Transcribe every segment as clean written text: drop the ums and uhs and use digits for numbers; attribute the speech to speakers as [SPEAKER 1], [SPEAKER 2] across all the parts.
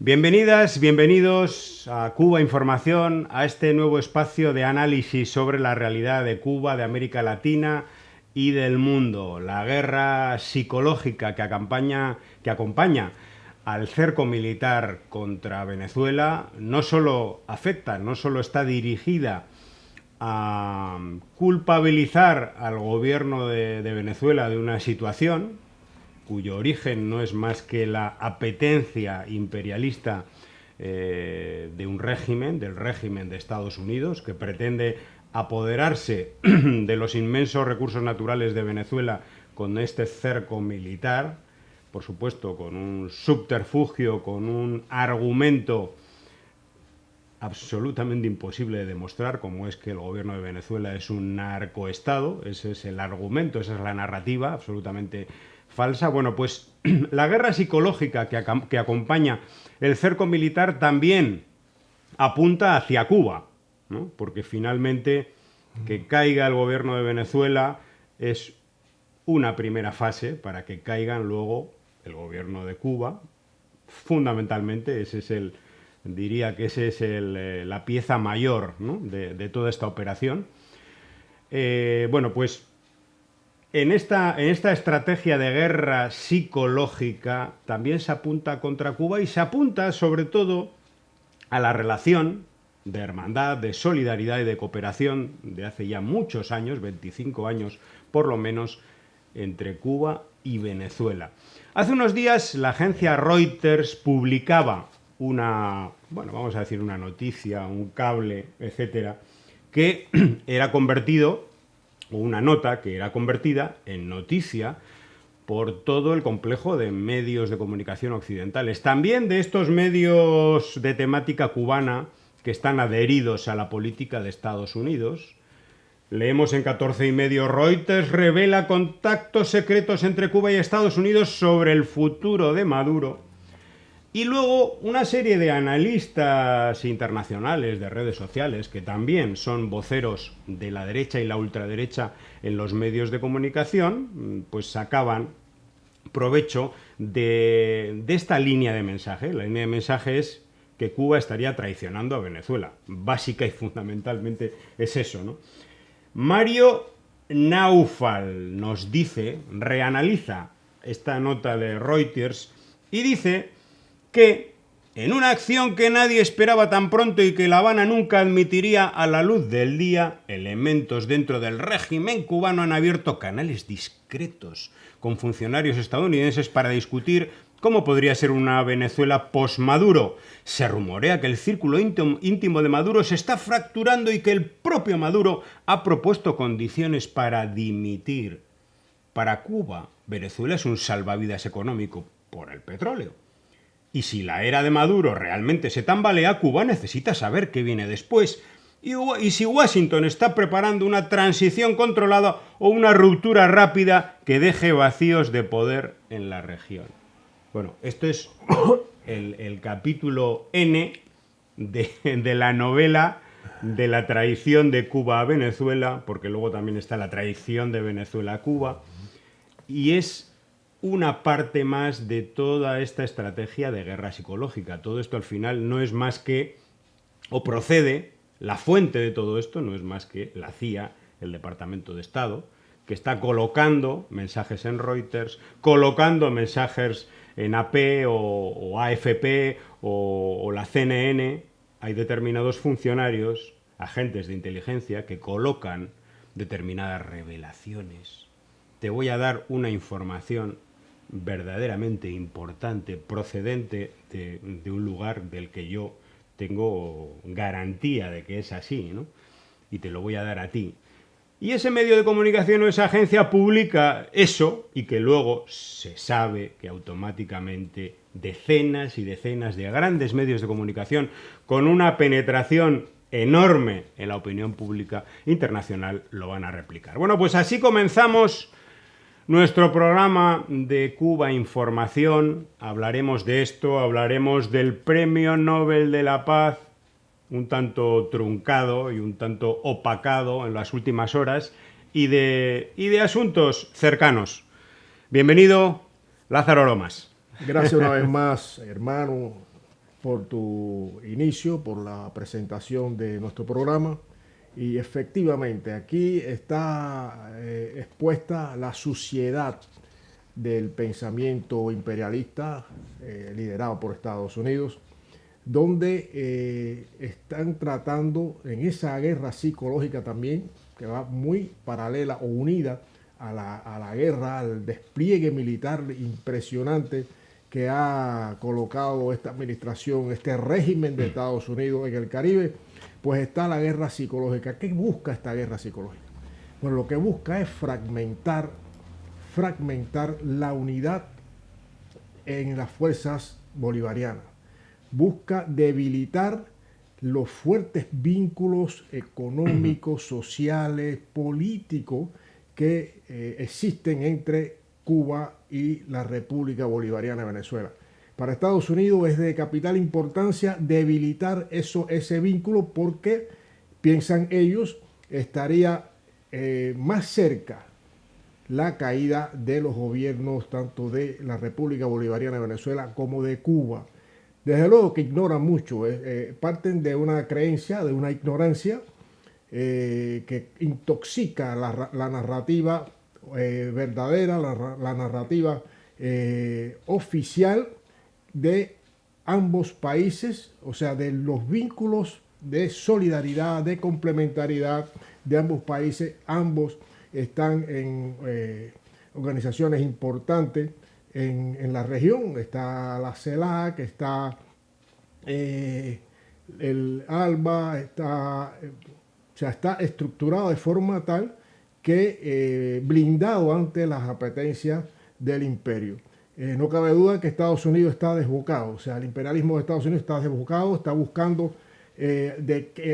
[SPEAKER 1] Bienvenidas, bienvenidos a Cuba Información, a este nuevo espacio de análisis sobre la realidad de Cuba, de América Latina y del mundo. La guerra psicológica que acompaña al cerco militar contra Venezuela no solo afecta, no solo está dirigida a culpabilizar al gobierno de Venezuela de una situación cuyo origen no es más que la apetencia imperialista de un régimen, del régimen de Estados Unidos, que pretende apoderarse de los inmensos recursos naturales de Venezuela con este cerco militar, por supuesto con un subterfugio, con un argumento absolutamente imposible de demostrar, como es que el gobierno de Venezuela es un narcoestado. Ese es el argumento, esa es la narrativa absolutamente falsa. Bueno, pues la guerra psicológica que acompaña el cerco militar también apunta hacia Cuba, ¿no? Porque finalmente que caiga el gobierno de Venezuela es una primera fase para que caigan luego el gobierno de Cuba. Fundamentalmente diría que esa es la pieza mayor, ¿no?, de toda esta operación. Bueno, pues en esta estrategia de guerra psicológica también se apunta contra Cuba y se apunta sobre todo a la relación de hermandad, de solidaridad y de cooperación de hace ya muchos años, 25 años por lo menos, entre Cuba y Venezuela. Hace unos días la agencia Reuters publicaba vamos a decir una noticia, un cable, etcétera, que era convertido, o una nota que era convertida en noticia por todo el complejo de medios de comunicación occidentales. También de estos medios de temática cubana que están adheridos a la política de Estados Unidos. Leemos en 14 y medio: Reuters revela contactos secretos entre Cuba y Estados Unidos sobre el futuro de Maduro. Y luego una serie de analistas internacionales de redes sociales, que también son voceros de la derecha y la ultraderecha en los medios de comunicación, pues sacaban provecho de esta línea de mensaje. La línea de mensaje es que Cuba estaría traicionando a Venezuela. Básica y fundamentalmente es eso, ¿no? Mario Naufal nos dice, reanaliza esta nota de Reuters y dice que en una acción que nadie esperaba tan pronto y que La Habana nunca admitiría a la luz del día, elementos dentro del régimen cubano han abierto canales discretos con funcionarios estadounidenses para discutir cómo podría ser una Venezuela post-Maduro. Se rumorea que el círculo íntimo de Maduro se está fracturando y que el propio Maduro ha propuesto condiciones para dimitir. Para Cuba, Venezuela es un salvavidas económico por el petróleo. Y si la era de Maduro realmente se tambalea, Cuba necesita saber qué viene después. Y si Washington está preparando una transición controlada o una ruptura rápida que deje vacíos de poder en la región. Bueno, esto es el capítulo N de la novela de la traición de Cuba a Venezuela, porque luego también está la traición de Venezuela a Cuba, y es una parte más de toda esta estrategia de guerra psicológica. Todo esto al final no es más que, o procede, la fuente de todo esto no es más que la CIA, el Departamento de Estado, que está colocando mensajes en Reuters, colocando mensajes en AP o AFP o la CNN. Hay determinados funcionarios, agentes de inteligencia, que colocan determinadas revelaciones. Te voy a dar una información verdaderamente importante, procedente de un lugar del que yo tengo garantía de que es así, ¿no? Y te lo voy a dar a ti. Y ese medio de comunicación o esa agencia publica eso, y que luego se sabe que automáticamente decenas y decenas de grandes medios de comunicación con una penetración enorme en la opinión pública internacional lo van a replicar. Bueno, pues así comenzamos nuestro programa de Cuba Información. Hablaremos de esto, hablaremos del Premio Nobel de la Paz, un tanto truncado y un tanto opacado en las últimas horas, y de asuntos cercanos. Bienvenido, Lázaro Lomas.
[SPEAKER 2] Gracias una vez más, hermano. por tu inicio, por la presentación de nuestro programa. Y efectivamente, aquí está expuesta la suciedad del pensamiento imperialista liderado por Estados Unidos, donde están tratando en esa guerra psicológica también, que va muy paralela o unida a la guerra, al despliegue militar impresionante que ha colocado esta administración, este régimen de Estados Unidos en el Caribe, pues está la guerra psicológica. ¿Qué busca esta guerra psicológica? Bueno, lo que busca es fragmentar la unidad en las fuerzas bolivarianas. Busca debilitar los fuertes vínculos económicos, sociales, políticos que existen entre Cuba y la República Bolivariana de Venezuela. Para Estados Unidos es de capital importancia debilitar ese vínculo, porque piensan ellos estaría más cerca la caída de los gobiernos tanto de la República Bolivariana de Venezuela como de Cuba. Desde luego que ignoran mucho, parten de una creencia, de una ignorancia que intoxica la narrativa verdadera, la narrativa oficial de ambos países, o sea, de los vínculos de solidaridad, de complementariedad de ambos países. Ambos están en organizaciones importantes en la región. Está la CELAC, está el ALBA, o sea, está estructurado de forma tal que blindado ante las apetencias del imperio. No cabe duda que Estados Unidos está desbocado, o sea, el imperialismo de Estados Unidos está desbocado, está buscando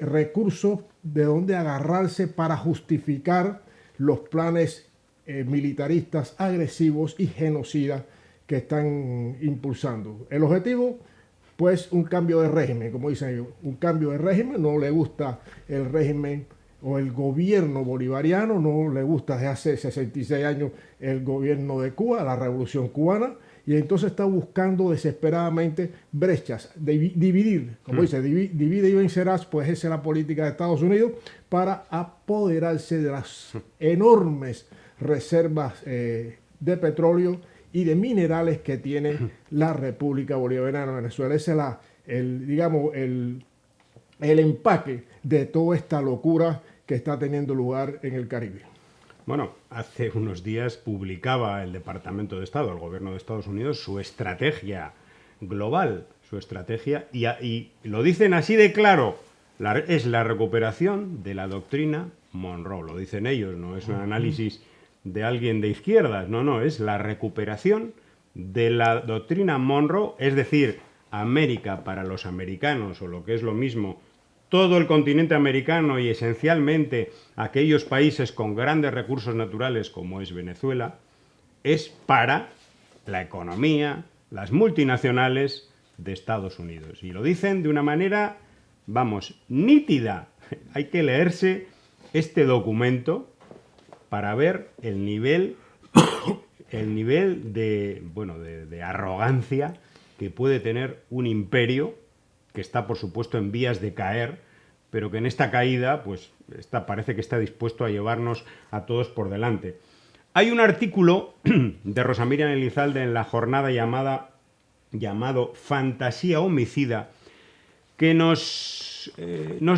[SPEAKER 2] recursos de donde agarrarse para justificar los planes militaristas agresivos y genocidas que están impulsando. El objetivo, pues, un cambio de régimen, como dicen ellos, un cambio de régimen. No le gusta el régimen o el gobierno bolivariano, no le gusta desde hace 66 años el gobierno de Cuba, la revolución cubana, y entonces está buscando desesperadamente brechas, dividir, como dice, divide y vencerás. Pues esa es la política de Estados Unidos para apoderarse de las enormes reservas de petróleo y de minerales que tiene la República Bolivariana de Venezuela. Ese es digamos, el empaque de toda esta locura que está teniendo lugar en el Caribe.
[SPEAKER 1] Bueno, hace unos días publicaba el Departamento de Estado, el gobierno de Estados Unidos, su estrategia global, su estrategia, y lo dicen así de claro, es la recuperación de la doctrina Monroe. Lo dicen ellos, no es un análisis de alguien de izquierdas, no, es la recuperación de la doctrina Monroe, es decir, América para los americanos, o lo que es lo mismo, todo el continente americano y esencialmente aquellos países con grandes recursos naturales como es Venezuela, es para la economía, las multinacionales de Estados Unidos. Y lo dicen de una manera, vamos, nítida. Hay que leerse este documento para ver el nivel de arrogancia que puede tener un imperio que está, por supuesto, en vías de caer, pero que en esta caída, pues, parece que está dispuesto a llevarnos a todos por delante. Hay un artículo de Rosa Miriam Elizalde en La Jornada llamado Fantasía homicida, que nos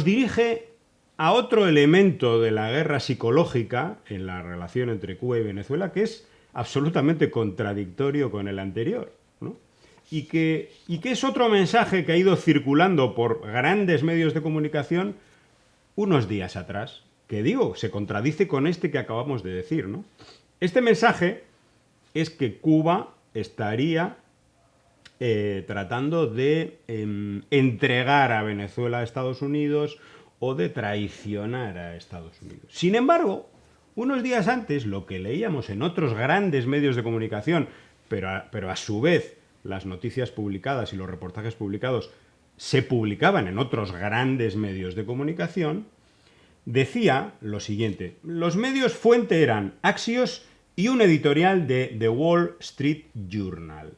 [SPEAKER 1] dirige a otro elemento de la guerra psicológica en la relación entre Cuba y Venezuela, que es absolutamente contradictorio con el anterior, ¿no? Y que es otro mensaje que ha ido circulando por grandes medios de comunicación unos días atrás, que digo, se contradice con este que acabamos de decir, ¿no? Este mensaje es que Cuba estaría tratando de entregar a Venezuela a Estados Unidos o de traicionar a Estados Unidos. Sin embargo, unos días antes, lo que leíamos en otros grandes medios de comunicación, pero a su vez las noticias publicadas y los reportajes publicados se publicaban en otros grandes medios de comunicación, decía lo siguiente. Los medios fuente eran Axios y un editorial de The Wall Street Journal.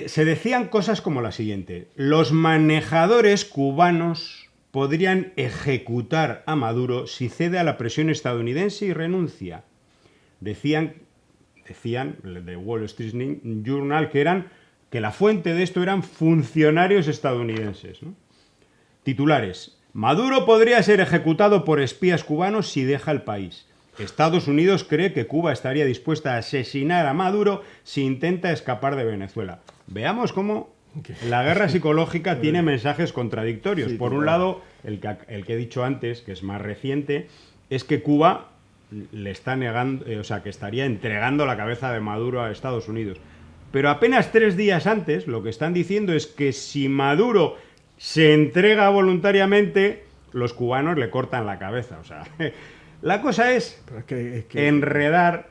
[SPEAKER 1] se decían cosas como la siguiente: los manejadores cubanos podrían ejecutar a Maduro si cede a la presión estadounidense y renuncia. Decían el de Wall Street Journal que la fuente de esto eran funcionarios estadounidenses, ¿no? Titulares: Maduro podría ser ejecutado por espías cubanos si deja el país. Estados Unidos cree que Cuba estaría dispuesta a asesinar a Maduro si intenta escapar de Venezuela. Veamos cómo la guerra psicológica tiene mensajes contradictorios.
[SPEAKER 2] Sí,
[SPEAKER 1] por un lado, el que he dicho antes, que es más reciente, es que Cuba le está negando, o sea, que estaría entregando la cabeza de Maduro a Estados Unidos. Pero apenas 3 días antes, lo que están diciendo es que si Maduro se entrega voluntariamente, los cubanos le cortan la cabeza. O sea, la cosa es enredar,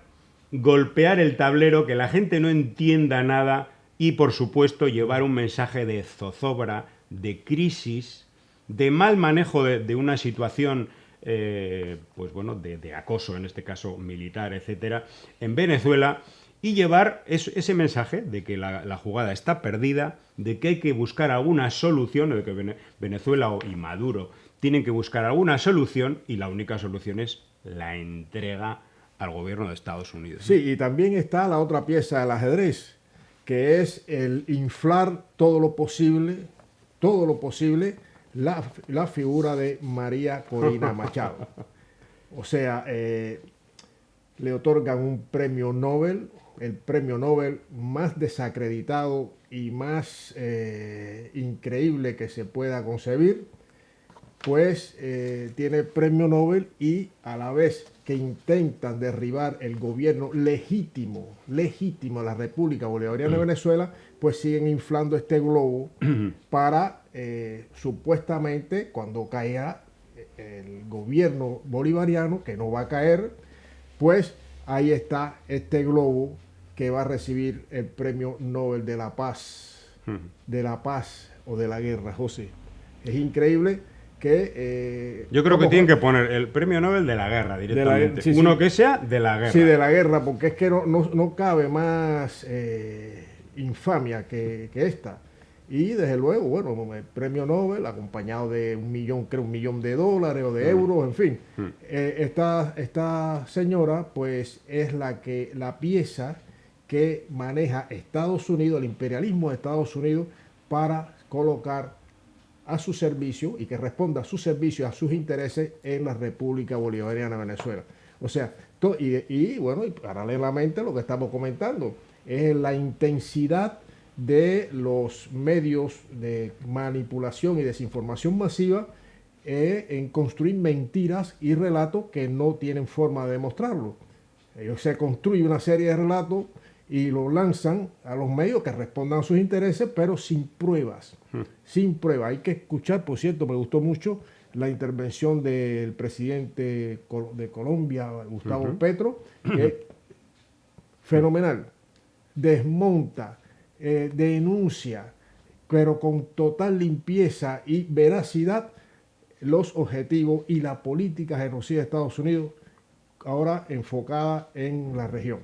[SPEAKER 1] golpear el tablero, que la gente no entienda nada y, por supuesto, llevar un mensaje de zozobra, de crisis, de mal manejo de una situación, pues bueno, de acoso, en este caso militar, etcétera, en Venezuela, y llevar ese mensaje de que la jugada está perdida, de que hay que buscar alguna solución, de que Venezuela y Maduro tienen que buscar alguna solución, y la única solución es la entrega al gobierno de Estados Unidos.
[SPEAKER 2] Sí, y también está la otra pieza del ajedrez, que es el inflar todo lo posible, la figura de María Corina Machado. O sea, le otorgan un premio Nobel, el premio Nobel más desacreditado y más increíble que se pueda concebir, pues tiene premio Nobel, y a la vez que intentan derribar el gobierno legítimo de la República Bolivariana de Venezuela, pues siguen inflando este globo para supuestamente, cuando caiga el gobierno bolivariano, que no va a caer, pues ahí está este globo que va a recibir el premio Nobel de la Paz, o de la guerra, José. Es increíble que...
[SPEAKER 1] yo creo que tienen que poner el premio Nobel de la guerra directamente.
[SPEAKER 2] Sí,
[SPEAKER 1] uno que sea de la guerra.
[SPEAKER 2] Sí, de la guerra, porque es que no cabe más infamia que esta. Y desde luego, bueno, el premio Nobel acompañado de $1 millón de dólares o de euros, en fin. Esta señora, pues, es la pieza que maneja Estados Unidos, el imperialismo de Estados Unidos, para colocar a su servicio y que responda a su servicio, a sus intereses en la República Bolivariana de Venezuela. O sea, bueno, y paralelamente lo que estamos comentando es la intensidad de los medios de manipulación y desinformación masiva en construir mentiras y relatos que no tienen forma de demostrarlo. Se construye una serie de relatos y lo lanzan a los medios que respondan a sus intereses, pero sin pruebas. Sin pruebas. Hay que escuchar, por cierto, me gustó mucho la intervención del presidente de Colombia, Gustavo Petro, que fenomenal. Desmonta, denuncia, pero con total limpieza y veracidad, los objetivos y la política genocida de Estados Unidos, ahora enfocada en la región.